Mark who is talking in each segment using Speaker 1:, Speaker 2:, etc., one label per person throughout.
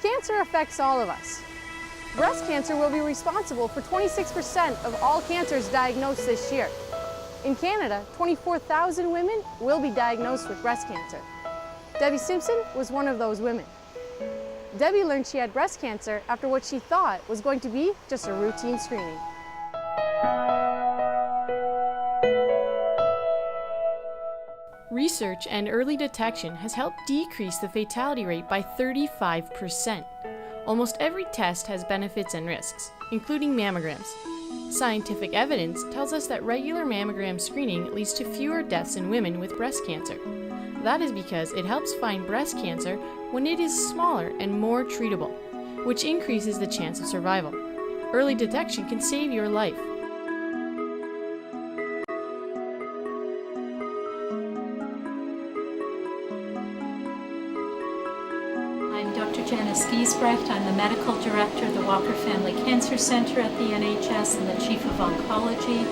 Speaker 1: Cancer affects all of us. Breast cancer will be responsible for 26% of all cancers diagnosed this year. In Canada, 24,000 women will be diagnosed with breast cancer. Debbie Simpson was one of those women. Debbie learned she had breast cancer after what she thought was going to be just a routine screening. Research and early detection has helped decrease the fatality rate by 35%. Almost every test has benefits and risks, including mammograms. Scientific evidence tells us that regular mammogram screening leads to fewer deaths in women with breast cancer. That is because it helps find breast cancer when it is smaller and more treatable, which increases the chance of survival. Early detection can save your life.
Speaker 2: I'm Dr. Janice Giesbrecht. I'm the Medical Director of the Walker Family Cancer Center at the NHS and the Chief of Oncology.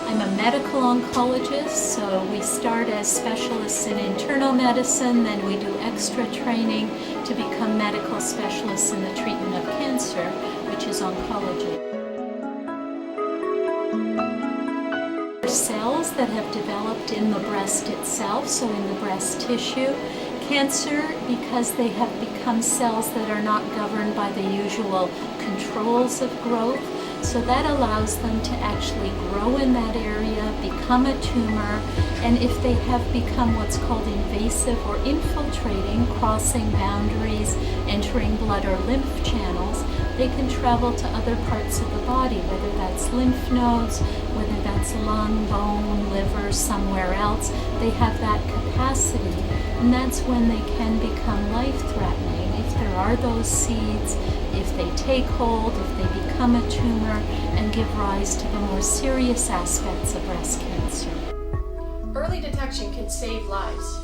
Speaker 2: I'm a medical oncologist, so we start as specialists in internal medicine, then we do extra training to become medical specialists in the treatment of cancer, which is oncology. Cells that have developed in the breast itself, so in the breast tissue. Cancer, because they have become cells that are not governed by the usual controls of growth, so that allows them to actually grow in that area, become a tumor, and if they have become what's called invasive or infiltrating, crossing boundaries, entering blood or lymph channels, they can travel to other parts of the body, whether that's lymph nodes, whether that's lung, bone, liver, somewhere else. They have that capacity, and that's when they can become life-threatening. If there are those seeds, if they take hold, if they become a tumor, and give rise to the more serious aspects of breast cancer.
Speaker 1: Early detection can save lives.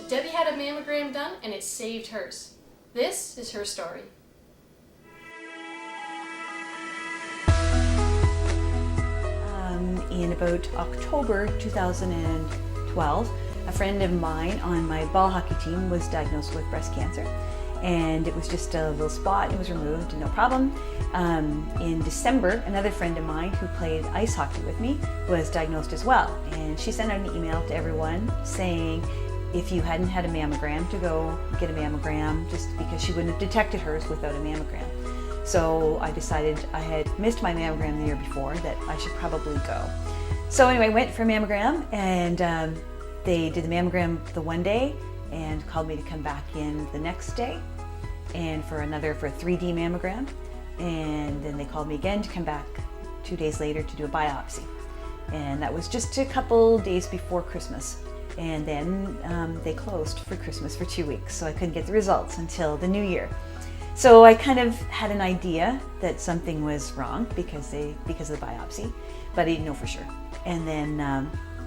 Speaker 1: Debbie had a mammogram done and it saved hers. This is her story.
Speaker 3: In about October 2012, a friend of mine on my ball hockey team was diagnosed with breast cancer, and it was just a little spot. It was removed, no problem. In December, another friend of mine who played ice hockey with me was diagnosed as well, and she sent out an email to everyone saying if you hadn't had a mammogram to go get a mammogram, just because she wouldn't have detected hers without a mammogram. So I decided I had missed my mammogram the year before, that I should probably go. So anyway, I went for a mammogram, and they did the mammogram the one day and called me to come back in the next day and for a 3D mammogram. And then they called me again to come back 2 days later to do a biopsy. And that was just a couple days before Christmas. And then they closed for Christmas for 2 weeks, so I couldn't get the results until the new year. So I kind of had an idea that something was wrong because of the biopsy, but I didn't know for sure. And then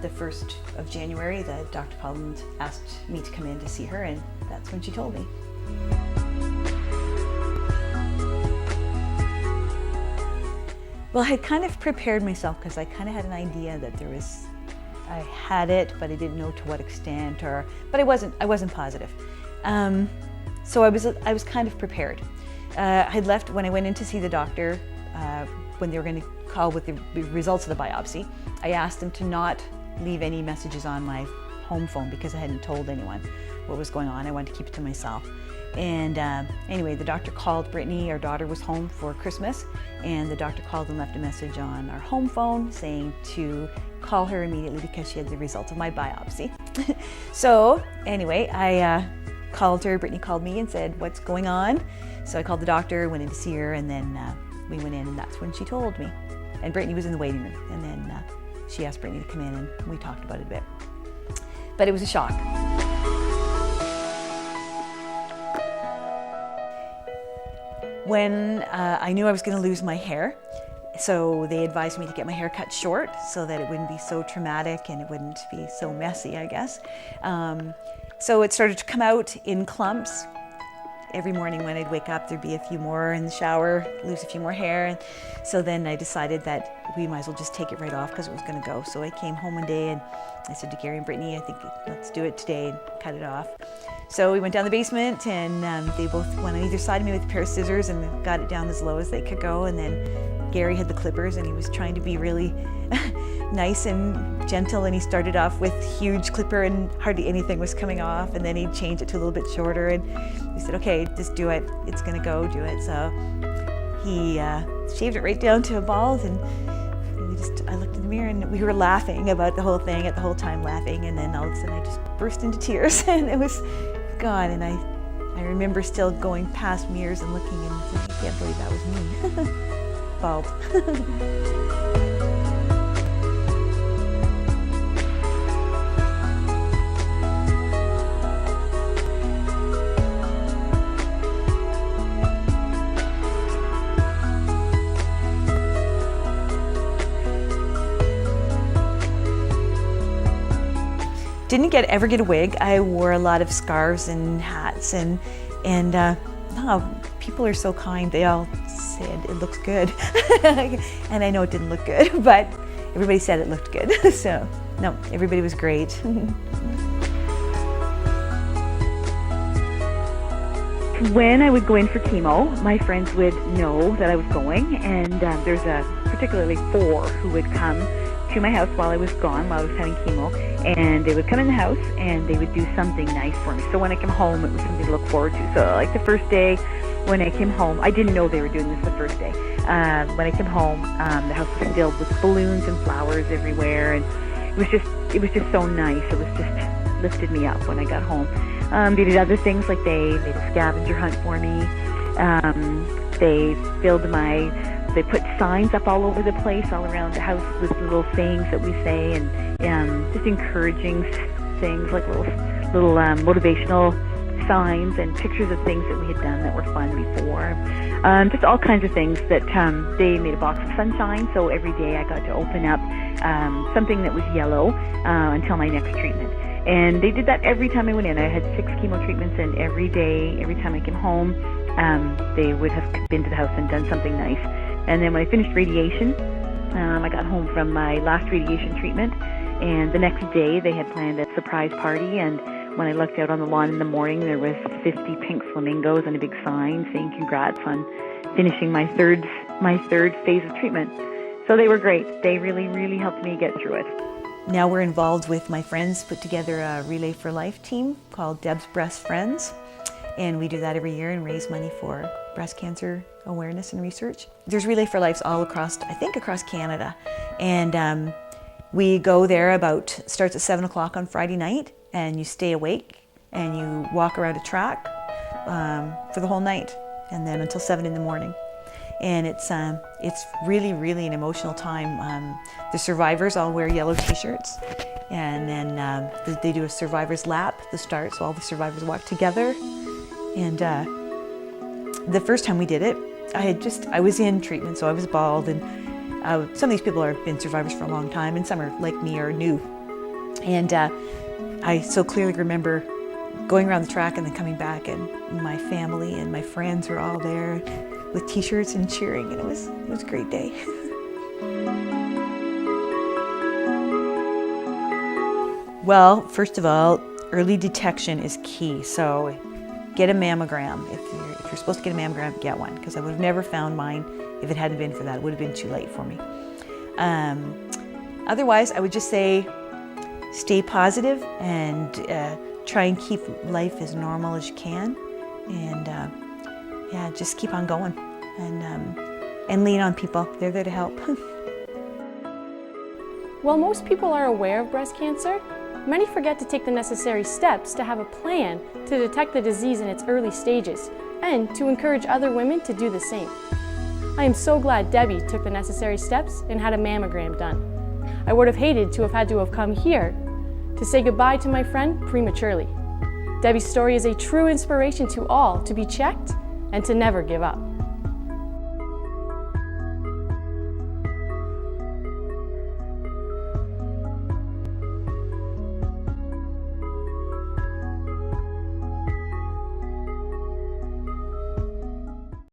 Speaker 3: the 1st of January, the doctor called and asked me to come in to see her, and that's when she told me. Well, I had kind of prepared myself because I kind of had an idea that I had it, but I didn't know to what extent, but I wasn't positive. So I was kind of prepared. I had left when I went in to see the doctor, when they were going to call with the results of the biopsy. I asked them to not leave any messages on my home phone because I hadn't told anyone what was going on. I wanted to keep it to myself. And anyway, the doctor called Brittany. Our daughter was home for Christmas, and the doctor called and left a message on our home phone saying to call her immediately because she had the results of my biopsy. So anyway, I called her. Brittany called me and said, "What's going on?" So I called the doctor, went in to see her, and then we went in, and that's when she told me. And Brittany was in the waiting room, and then she asked Brittany to come in, and we talked about it a bit. But it was a shock. When I knew I was going to lose my hair, so they advised me to get my hair cut short so that it wouldn't be so traumatic and it wouldn't be so messy, I guess. So it started to come out in clumps. Every morning when I'd wake up, there'd be a few more in the shower, lose a few more hair. And so then I decided that we might as well just take it right off because it was going to go. So I came home one day and I said to Gary and Brittany, I think let's do it today and cut it off. So we went down the basement, and they both went on either side of me with a pair of scissors and got it down as low as they could go. And then Gary had the clippers, and he was trying to be really nice and gentle, and he started off with huge clipper and hardly anything was coming off, and then he changed it to a little bit shorter, and he said, okay, just do it, it's gonna go, do it. So he shaved it right down to a bald, and I looked in the mirror and we were laughing about the whole thing, at the whole time laughing, and then all of a sudden I just burst into tears and it was gone. And I remember still going past mirrors and looking and thinking, I can't believe that was me. Bald. Didn't ever get a wig. I wore a lot of scarves and hats, and people are so kind. They all said it looks good, and I know it didn't look good, but everybody said it looked good. So no, everybody was great. When I would go in for chemo, my friends would know that I was going, and there's particularly 4 who would come to my house while I was gone, while I was having chemo, and they would come in the house and they would do something nice for me. So when I came home, it was something to look forward to. So like the first day when I came home, I didn't know they were doing this the first day. When I came home, the house was filled with balloons and flowers everywhere, and it was just so nice. It was just lifted me up when I got home. They did other things, like they made a scavenger hunt for me. They put signs up all over the place, all around the house, with little sayings that we say, and just encouraging things, like little motivational signs and pictures of things that we had done that were fun before. Just all kinds of things that they made a box of sunshine, so every day I got to open up something that was yellow until my next treatment. And they did that every time I went in. I had 6 chemo treatments, and every day, every time I came home, they would have been to the house and done something nice. And then when I finished radiation, I got home from my last radiation treatment, and the next day they had planned a surprise party, and when I looked out on the lawn in the morning, there was 50 pink flamingos and a big sign saying congrats on finishing my third phase of treatment. So they were great. They really, really helped me get through it. Now we're involved with my friends, put together a Relay for Life team called Deb's Breast Friends. And we do that every year and raise money for breast cancer awareness and research. There's Relay for Lives all across, I think across Canada. And we go there starts at 7 o'clock on Friday night, and you stay awake and you walk around a track for the whole night, and then until 7 in the morning. And it's really, really an emotional time. The survivors all wear yellow t-shirts, and then they do a survivor's lap at the start, so all the survivors walk together. And the first time we did it, I was in treatment, so I was bald, and some of these people have been survivors for a long time, and some are like me, are new. And I so clearly remember going around the track and then coming back, and my family and my friends were all there with t-shirts and cheering, and it was a great day. Well, first of all, early detection is key. So get a mammogram. If you're supposed to get a mammogram, get one, because I would have never found mine if it hadn't been for that. It would have been too late for me. Otherwise, I would just say stay positive and try and keep life as normal as you can, and just keep on going, and lean on people. They're there to help.
Speaker 1: While most people are aware of breast cancer, many forget to take the necessary steps to have a plan to detect the disease in its early stages and to encourage other women to do the same. I am so glad Debbie took the necessary steps and had a mammogram done. I would have hated to have come here to say goodbye to my friend prematurely. Debbie's story is a true inspiration to all to be checked and to never give up.